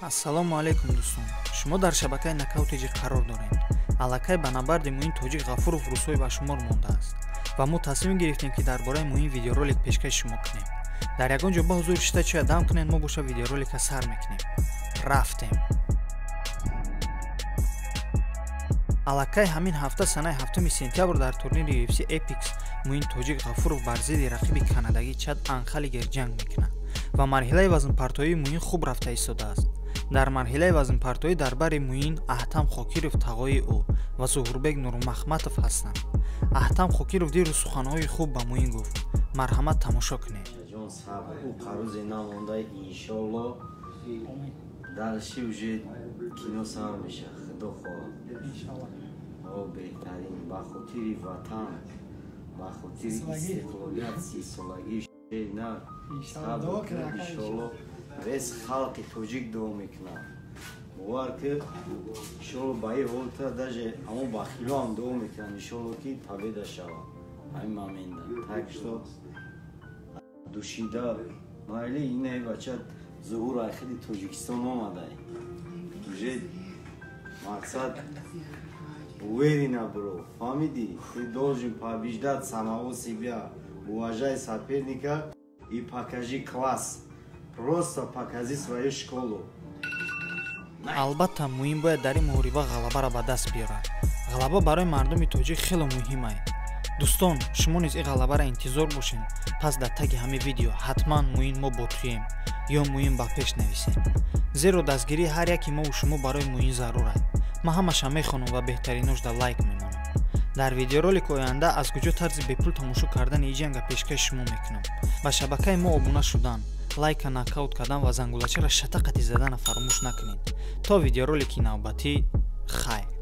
ассалому алайкум дӯстон, шумо дар шабакаи нокаутиҷи қарор доред. аллакай ба набарди муин тоҷик ғафуров рӯзҳои ба шумор мондааст ва мо тасмим гирифтем ки дар бораи муин видеоролик пешкаши шумо кунем. дар ягон ҷо ба ҳузури шитачия дам кунед, мо боша видеоролика сар мекунем. рафтем. аллакай ҳамин ҳафта санаи 7 сентябр дар турнири UFC Apex муин тоҷик ғафуров бар зидди рақиби канадагӣ Чад Анхалигер ҷанг мекунад ва марҳилаи вазнпартоии муин хуб рафта истодааст. дар марҳилаи вазнпартоӣ дар бари муин Аҳтам Хокиров тағои ӯ ва Зуҳурбек Нурмахматов ҳастанд. Аҳтам Хокиров дирӯ суханҳои хуб ба муин гуфт. марҳамат тамошо кунед. дальше уже кино сар меша. Худо хоҳад. О беҳтарин ба хотири ватан, ба хотири истиқлолият сисолагӣ на иншалло рез халқи тоҷик дуо мекунад. бовар ки иншалло ба ин ҳолта даже амо ба хило ҳам дуо мекунад иншалло ки победа шавад. ҳамин момента так что душида майли инаи бача зуҳур ахири Тоҷикистон омадай. Уже мақсад уверена бро. Фамиди, ты должен побеждать самого себя. Уважай соперника и покажи класс. Просто покажи свою школу. албатта муин бояд дар ин муҳориба ғалабаро ба даст биёрад. ғалаба барои мардуми тоҷик хеле муҳим аст. дӯстон, шумо низ ин ғалабаро интизор бошед. пас дар таги ҳамин видео ҳатман муин мо бо туем ё муин ба пеш нависем. зеро дастгирии ҳар яки мову шумо барои муин зарур аст. ман ҳамаша мехонам ва беҳтариношда лайк мемонам. дар видеоролики оянда аз куҷо тарзи бепул тамошо кардани ин ҷанга пешкаши шумо мекунам. ба шабакаи мо обуна шудан, лайка, нокаут кардан ва зангулачаро шатақати задана фаромӯш накунед. то видеоролики навбатӣ, хайр.